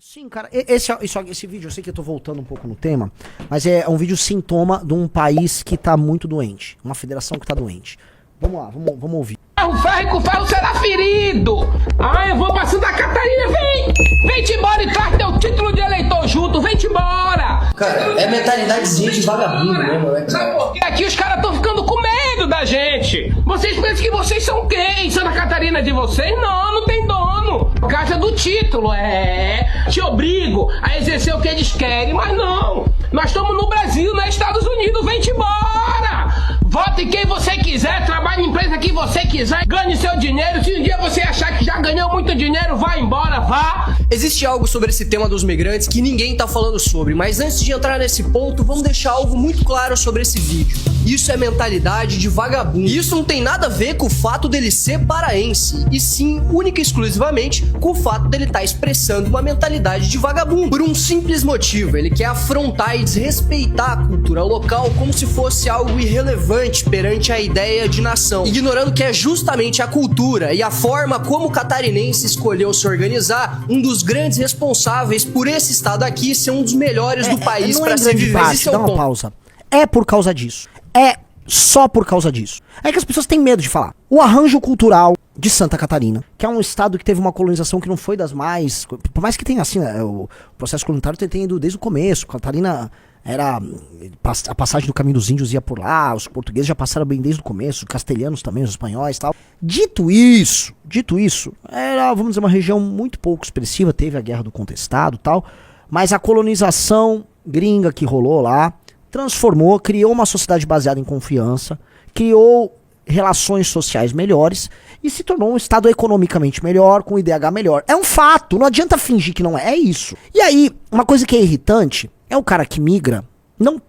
Sim, cara, esse vídeo, eu sei que eu tô voltando um pouco no tema, mas é um vídeo sintoma de um país que tá muito doente, uma federação que tá doente. Vamos lá, vamos ouvir. O ferro com ferro será ferido. Eu vou pra Santa Catarina, vem-te embora e traz teu título de eleitor junto, vem-te embora. Cara, é mentalidadezinha de vagabundo mesmo, né? Sabe por quê? Aqui os caras estão ficando com medo da gente. Vocês pensam que vocês são quem? Santa Catarina de vocês? Não tem dono. Casa do título, te obrigo a exercer o que eles querem, mas não. Nós estamos no Brasil, não é Estados Unidos, vem-te embora. Vote em quem você quiser, trabalhe em empresa que você quiser, ganhe seu dinheiro. Se um dia você achar que já ganhou muito dinheiro, vá embora, vá. Existe algo sobre esse tema dos migrantes que ninguém tá falando sobre, mas antes de entrar nesse ponto, vamos deixar algo muito claro sobre esse vídeo. Isso é mentalidade de vagabundo. E isso não tem nada a ver com o fato dele ser paraense, e sim, única e exclusivamente, com o fato dele estar expressando uma mentalidade de vagabundo. Por um simples motivo, ele quer afrontar e desrespeitar a cultura local como se fosse algo irrelevante perante a ideia de nação, ignorando que é justamente a cultura e a forma como o catarinense escolheu se organizar um dos grandes responsáveis por esse estado aqui ser um dos melhores do país para se viver. Dá uma pausa. É por causa disso. É só por causa disso. É que as pessoas têm medo de falar. O arranjo cultural de Santa Catarina, que é um estado que teve uma colonização que não foi das mais... Por mais que tenha assim, né, o processo colonitário tem ido desde o começo. Catarina era... A passagem do caminho dos índios ia por lá, os portugueses já passaram bem desde o começo, os castelhanos também, os espanhóis e tal. Dito isso, era, vamos dizer, uma região muito pouco expressiva, teve a Guerra do Contestado e tal, mas a colonização gringa que rolou lá transformou, criou uma sociedade baseada em confiança, criou relações sociais melhores e se tornou um estado economicamente melhor, com IDH melhor. É um fato, não adianta fingir que não é, é isso. E aí, uma coisa que é irritante é o cara que migra, não,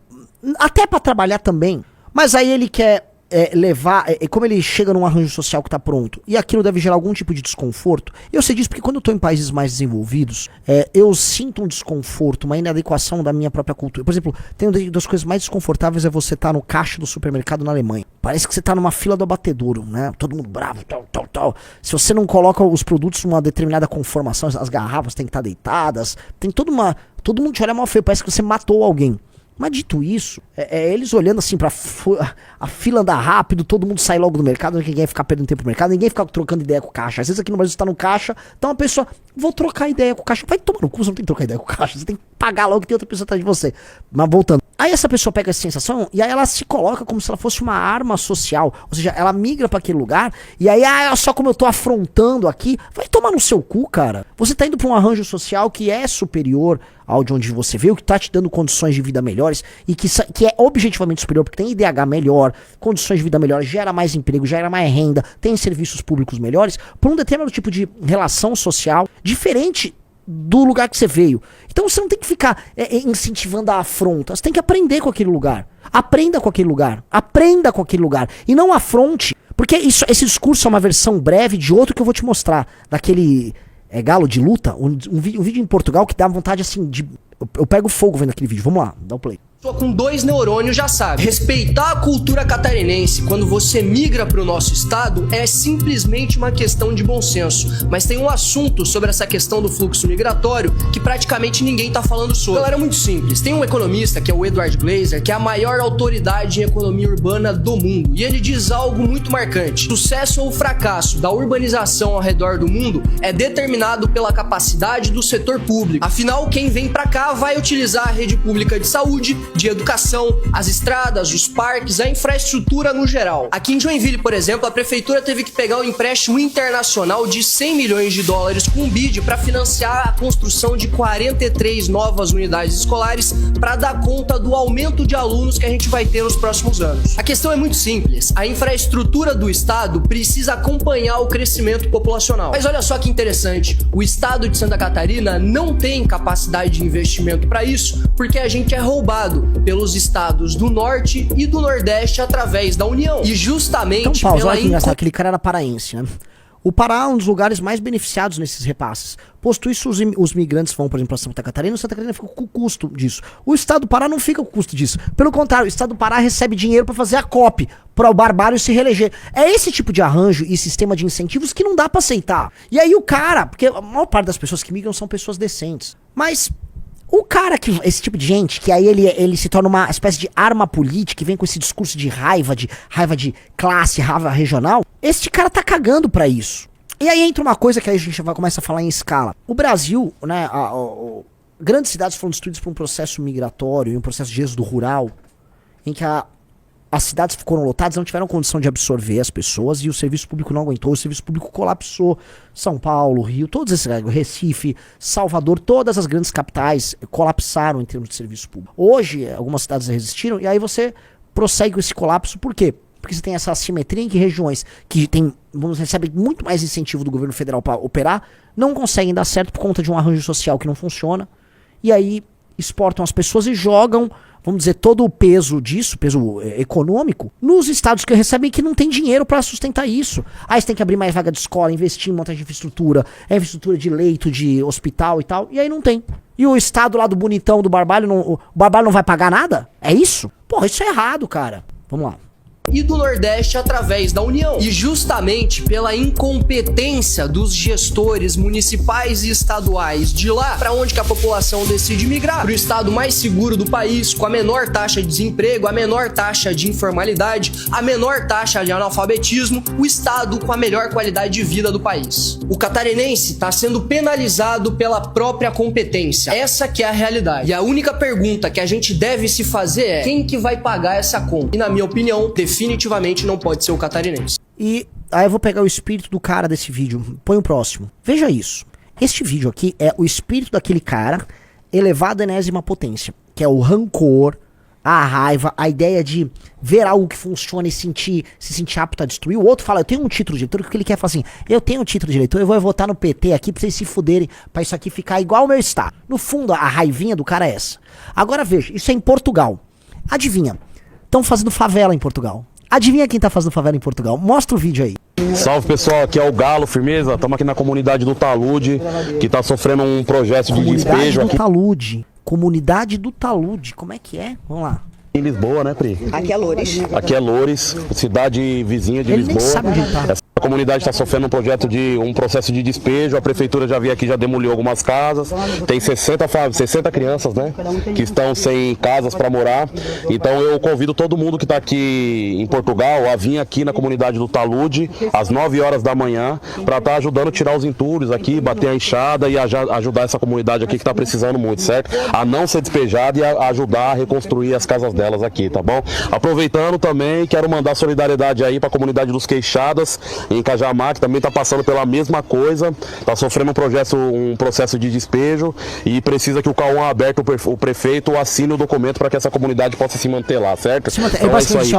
até pra trabalhar também, mas aí ele quer levar, como ele chega num arranjo social que tá pronto, e aquilo deve gerar algum tipo de desconforto. Eu sei disso porque quando eu tô em países mais desenvolvidos, eu sinto um desconforto, uma inadequação da minha própria cultura. Por exemplo, tem uma das coisas mais desconfortáveis é você estar no caixa do supermercado na Alemanha. Parece que você tá numa fila do abatedouro, né? Todo mundo bravo, tal. Se você não coloca os produtos numa determinada conformação, as garrafas têm que estar deitadas, tem todo mundo te olha mal feio, parece que você matou alguém. Mas dito isso, eles olhando assim pra a fila andar rápido, todo mundo sai logo do mercado, ninguém vai ficar perdendo tempo no mercado, ninguém fica trocando ideia com o caixa. Às vezes aqui no Brasil você tá no caixa, então uma pessoa, vou trocar ideia com o caixa. Vai tomar no cu, você não tem que trocar ideia com o caixa, você tem que pagar logo que tem outra pessoa atrás de você. Mas voltando. Aí essa pessoa pega essa sensação e aí ela se coloca como se ela fosse uma arma social. Ou seja, ela migra pra aquele lugar e aí, só como eu tô afrontando aqui, vai tomar no seu cu, cara. Você tá indo pra um arranjo social que é superior ao de onde você veio, que tá te dando condições de vida melhores e que é objetivamente superior, porque tem IDH melhor, condições de vida melhores, gera mais emprego, gera mais renda, tem serviços públicos melhores, por um determinado tipo de relação social diferente do lugar que você veio. Então você não tem que ficar incentivando a afronta, você tem que aprender com aquele lugar. Aprenda com aquele lugar. Aprenda com aquele lugar. E não afronte, porque esse discurso é uma versão breve de outro que eu vou te mostrar, daquele galo de luta, um vídeo em Portugal que dá vontade assim de... Eu pego fogo vendo aquele vídeo, vamos lá, dá o play. Com 2 neurônios já sabe. Respeitar a cultura catarinense quando você migra para o nosso estado é simplesmente uma questão de bom senso. Mas tem um assunto sobre essa questão do fluxo migratório que praticamente ninguém tá falando sobre. Galera, é muito simples. Tem um economista que é o Edward Glaeser, que é a maior autoridade em economia urbana do mundo. E ele diz algo muito marcante. Sucesso ou fracasso da urbanização ao redor do mundo é determinado pela capacidade do setor público. Afinal, quem vem para cá vai utilizar a rede pública de saúde, de educação, as estradas, os parques, a infraestrutura no geral. Aqui em Joinville, por exemplo, a prefeitura teve que pegar um empréstimo internacional de 100 milhões de dólares com um BID para financiar a construção de 43 novas unidades escolares para dar conta do aumento de alunos que a gente vai ter nos próximos anos. A questão é muito simples. A infraestrutura do estado precisa acompanhar o crescimento populacional. Mas olha só que interessante, o estado de Santa Catarina não tem capacidade de investimento para isso, porque a gente é roubado pelos estados do norte e do nordeste através da União. E justamente então, pausa, olha que engraçado, aquele cara era paraense, né? O Pará é um dos lugares mais beneficiados nesses repasses. Posto isso, os migrantes vão, por exemplo, para Santa Catarina, Santa Catarina fica com o custo disso. O estado do Pará não fica com o custo disso. Pelo contrário, o estado do Pará recebe dinheiro para fazer a COP, para o Barbário se reeleger. É esse tipo de arranjo e sistema de incentivos que não dá para aceitar. E aí o cara, porque a maior parte das pessoas que migram são pessoas decentes. Mas o cara que, esse tipo de gente, que aí ele se torna uma espécie de arma política, que vem com esse discurso de raiva de classe, raiva regional, este cara tá cagando pra isso. E aí entra uma coisa que aí a gente vai começar a falar em escala. O Brasil, né, grandes cidades foram destruídas por um processo migratório, um processo de êxodo rural, em que as cidades foram lotadas, não tiveram condição de absorver as pessoas e o serviço público não aguentou, o serviço público colapsou. São Paulo, Rio, todos esses, Recife, Salvador, todas as grandes capitais colapsaram em termos de serviço público. Hoje, algumas cidades resistiram e aí você prossegue com esse colapso, por quê? Porque você tem essa assimetria em que regiões que recebem muito mais incentivo do governo federal para operar, não conseguem dar certo por conta de um arranjo social que não funciona, e aí exportam as pessoas e jogam, vamos dizer, todo o peso disso, peso econômico, nos estados que recebem que não tem dinheiro para sustentar isso. Aí você tem que abrir mais vaga de escola, investir em montagem de infraestrutura, infraestrutura de leito, de hospital e tal, e aí não tem. E o estado lá do bonitão do Barbalho, o Barbalho não vai pagar nada? É isso? Porra, isso é errado, cara. Vamos lá. E do Nordeste através da União. E justamente pela incompetência dos gestores municipais e estaduais de lá, para onde que a população decide migrar? Para o estado mais seguro do país, com a menor taxa de desemprego, a menor taxa de informalidade, a menor taxa de analfabetismo, o estado com a melhor qualidade de vida do país. O catarinense está sendo penalizado pela própria competência. Essa que é a realidade. E a única pergunta que a gente deve se fazer é: quem que vai pagar essa conta? E na minha opinião, definitivamente não pode ser o catarinense. E aí eu vou pegar o espírito do cara desse vídeo. Põe o próximo. Veja isso. Este vídeo aqui é o espírito daquele cara elevado à enésima potência, que é o rancor, a raiva, a ideia de ver algo que funciona e se sentir apto a destruir. O outro fala: eu tenho um título de eleitor, o que ele quer falar assim: eu tenho um título de eleitor, eu vou votar no PT aqui pra vocês se fuderem, pra isso aqui ficar igual o meu estado. No fundo, a raivinha do cara é essa. Agora veja, isso é em Portugal. Adivinha? Estão fazendo favela em Portugal. Adivinha quem tá fazendo favela em Portugal? Mostra o vídeo aí. Salve pessoal, aqui é o Galo, firmeza. Estamos aqui na comunidade do Talude, que tá sofrendo um projeto de despejo aqui. Comunidade do Talude, como é que é? Vamos lá. Em Lisboa, né, Pri? Aqui é Loures. Aqui é Loures, cidade vizinha de Lisboa. Nem sabe onde ele tá. Essa comunidade está sofrendo um processo de despejo. A prefeitura já veio aqui, já demoliu algumas casas. Tem 60 crianças, né, que estão sem casas para morar. Então eu convido todo mundo que está aqui em Portugal a vir aqui na comunidade do Talude às 9 horas da manhã para estar ajudando a tirar os entulhos aqui, bater a enxada e ajudar essa comunidade aqui que está precisando muito, certo? A não ser despejada e a ajudar a reconstruir as casas delas aqui, tá bom? Aproveitando também, quero mandar solidariedade aí para a comunidade dos Queixadas em Cajamar, que também está passando pela mesma coisa, está sofrendo um processo de despejo e precisa que o Cauã aberto, o prefeito, assine o documento para que essa comunidade possa se manter lá, certo? Então, basicamente,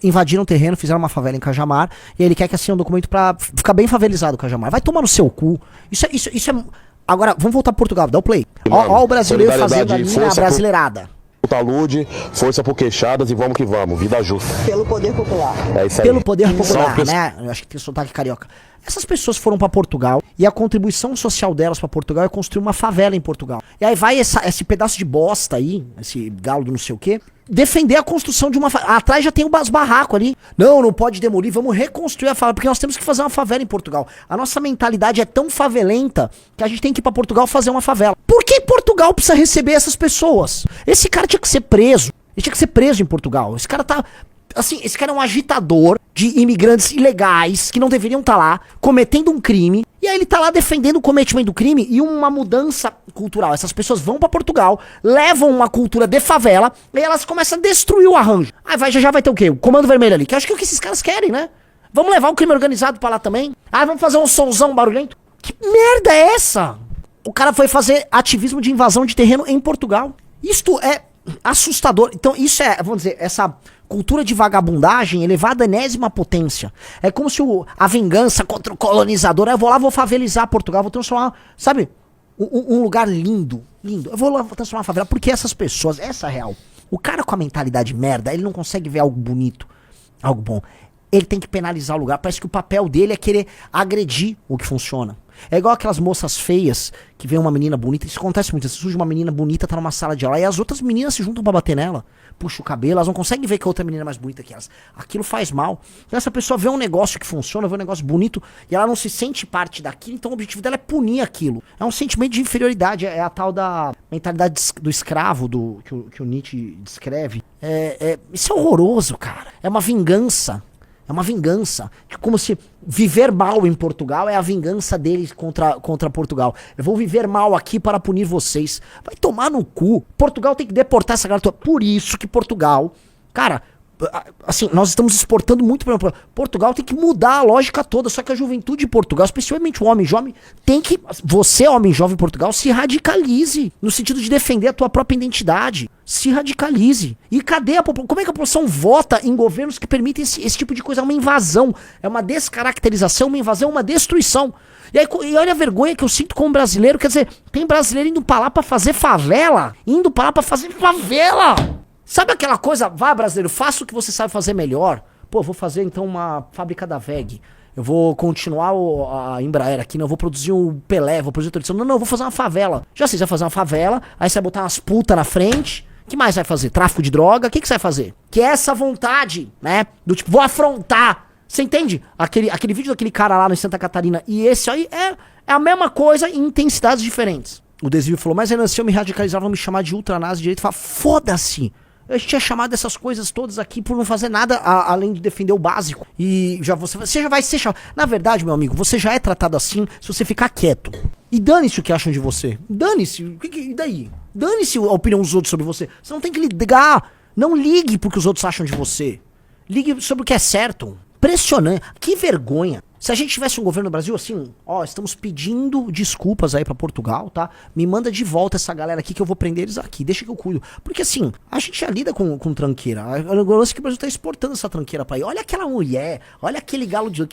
invadiram o terreno, fizeram uma favela em Cajamar e ele quer que assine um documento para ficar bem favelizado Cajamar. Vai tomar no seu cu. Isso é... Agora, vamos voltar para Portugal, dá o play. Ó o brasileiro fazendo ali a brasileirada. Talude, força pro Queixadas e vamos que vamos, vida justa. Pelo poder popular. É isso aí. Pelo poder popular, né? Eu acho que tem sotaque carioca. Essas pessoas foram pra Portugal e a contribuição social delas pra Portugal é construir uma favela em Portugal. E aí vai esse pedaço de bosta aí, esse galo do não sei o quê, defender a construção de uma favela. Atrás já tem os barracos ali. Não pode demolir, vamos reconstruir a favela, porque nós temos que fazer uma favela em Portugal. A nossa mentalidade é tão favelenta que a gente tem que ir pra Portugal fazer uma favela. Por que Portugal precisa receber essas pessoas? Esse cara tinha que ser preso. Ele tinha que ser preso em Portugal. Esse cara tá... Assim, esse cara é um agitador de imigrantes ilegais que não deveriam estar lá, cometendo um crime. E aí ele tá lá defendendo o cometimento do crime e uma mudança cultural. Essas pessoas vão pra Portugal, levam uma cultura de favela e elas começam a destruir o arranjo. Aí já vai ter o quê? O Comando Vermelho ali, que eu acho que é o que esses caras querem, né? Vamos levar o crime organizado pra lá também? Ah, vamos fazer um sonzão barulhento? Que merda é essa? O cara foi fazer ativismo de invasão de terreno em Portugal. Isto é assustador. Então isso é, vamos dizer, essa cultura de vagabundagem elevada à enésima potência. É como se a vingança contra o colonizador, eu vou lá, vou favelizar Portugal, vou transformar, sabe, um lugar lindo, lindo. Eu vou lá, vou transformar uma favela, porque essas pessoas, essa é a real. O cara com a mentalidade merda, ele não consegue ver algo bonito, algo bom. ele tem que penalizar o lugar. Parece que o papel dele é querer agredir o que funciona. É igual aquelas moças feias que vê uma menina bonita. Isso acontece muito. Surge uma menina bonita, tá numa sala de aula e as outras meninas se juntam pra bater nela. Puxa o cabelo, elas não conseguem ver que a outra menina é mais bonita que elas. Aquilo faz mal. Então essa pessoa vê um negócio que funciona, vê um negócio bonito e ela não se sente parte daquilo, então o objetivo dela é punir aquilo. É um sentimento de inferioridade, é a tal da mentalidade do escravo que o Nietzsche descreve. Isso é horroroso, cara. É uma vingança. É uma vingança. Como se viver mal em Portugal é a vingança deles contra Portugal. Eu vou viver mal aqui para punir vocês. Vai tomar no cu. Portugal tem que deportar essa galera toda. Por isso que Portugal... Cara, assim, nós estamos exportando muito para Portugal, tem que mudar a lógica toda. Só que a juventude de Portugal, especialmente o homem jovem, tem que... Você, homem jovem em Portugal, se radicalize. No sentido de defender a tua própria identidade. Se radicalize. E cadê a população? Como é que a população vota em governos que permitem esse tipo de coisa? É uma invasão. É uma descaracterização, uma invasão, uma destruição. E olha a vergonha que eu sinto como brasileiro. Quer dizer, tem brasileiro indo pra lá pra fazer favela. Indo pra lá pra fazer favela. Sabe aquela coisa? Vá, brasileiro, faça o que você sabe fazer melhor. Pô, vou fazer então uma fábrica da VEG. Eu vou continuar a Embraer aqui, não, eu vou produzir um Pelé, vou produzir tradição. Não, eu vou fazer uma favela. Já sei, você vai fazer uma favela, aí você vai botar umas putas na frente. O que mais vai fazer? Tráfico de droga? O que você vai fazer? Que é essa vontade, né? Do tipo, vou afrontar. Você entende? Aquele vídeo daquele cara lá no Santa Catarina e esse aí é a mesma coisa em intensidades diferentes. O Desvio falou, mas Renan, se eu me radicalizar, vão me chamar de ultranazi direito. Fala, foda-se. A gente tinha chamado essas coisas todas aqui por não fazer nada além de defender o básico. E já você já vai ser chamado. Na verdade, meu amigo, você já é tratado assim se você ficar quieto. E dane-se o que acham de você. Dane-se. E daí? Dane-se a opinião dos outros sobre você. Você não tem que ligar. Não ligue pro que os outros acham de você. Ligue sobre o que é certo. Impressionante. Que vergonha. Se a gente tivesse um governo no Brasil assim, ó, estamos pedindo desculpas aí pra Portugal, tá? Me manda de volta essa galera aqui que eu vou prender eles aqui, deixa que eu cuido. Porque assim, a gente já lida com tranqueira. O lance é que o Brasil tá exportando essa tranqueira pra aí. Olha aquela mulher, olha aquele galo de...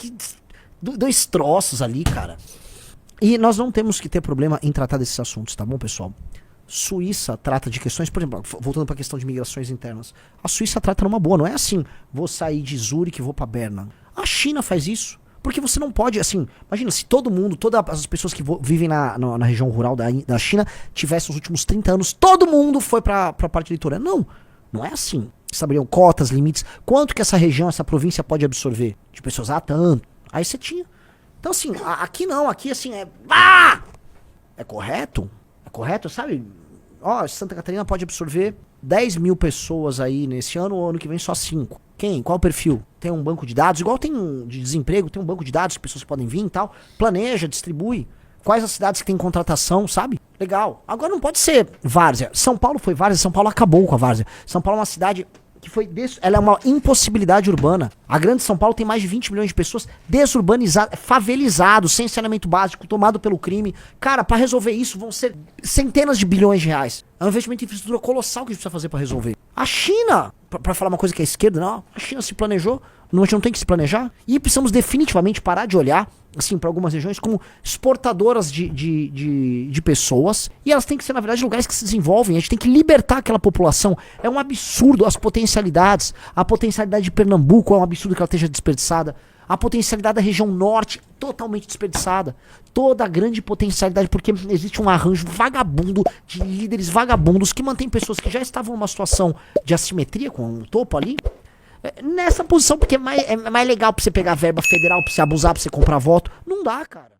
dois troços ali, cara. E nós não temos que ter problema em tratar desses assuntos, tá bom, pessoal? Suíça trata de questões, por exemplo, voltando pra questão de migrações internas. A Suíça trata numa boa, não é assim, vou sair de Zurique e vou pra Berna. A China faz isso. Porque você não pode, assim, imagina, se todo mundo, todas as pessoas que vivem na região rural da China tivessem os últimos 30 anos, todo mundo foi pra parte litorânea. Não é assim. Saberiam cotas, limites, quanto que essa região, essa província pode absorver de pessoas, tanto. Aí você tinha. Então assim, aqui não, aqui assim é correto? É correto, sabe? Ó, Santa Catarina pode absorver 10 mil pessoas aí nesse ano, ou ano que vem só 5. Quem? Qual o perfil? Tem um banco de dados, igual tem de desemprego, tem um banco de dados que pessoas podem vir e tal. Planeja, distribui. Quais as cidades que tem contratação, sabe? Legal. Agora não pode ser várzea. São Paulo foi várzea, São Paulo acabou com a várzea. São Paulo é uma cidade que foi... Ela é uma impossibilidade urbana. A grande São Paulo tem mais de 20 milhões de pessoas desurbanizadas, favelizados, sem saneamento básico, tomado pelo crime. Cara, pra resolver isso vão ser centenas de bilhões de reais. É um investimento em infraestrutura colossal que a gente precisa fazer pra resolver. A China, pra falar uma coisa que é esquerda, não, a China se planejou, a gente não tem que se planejar. E precisamos definitivamente parar de olhar, assim, pra algumas regiões como exportadoras de pessoas. E elas têm que ser, na verdade, lugares que se desenvolvem. A gente tem que libertar aquela população. É um absurdo as potencialidades. A potencialidade de Pernambuco é um absurdo que ela esteja desperdiçada. A potencialidade da região norte, totalmente desperdiçada. Toda a grande potencialidade, porque existe um arranjo vagabundo de líderes vagabundos que mantém pessoas que já estavam numa situação de assimetria com o topo ali, nessa posição, porque é mais legal pra você pegar verba federal, pra você abusar, pra você comprar voto. Não dá, cara.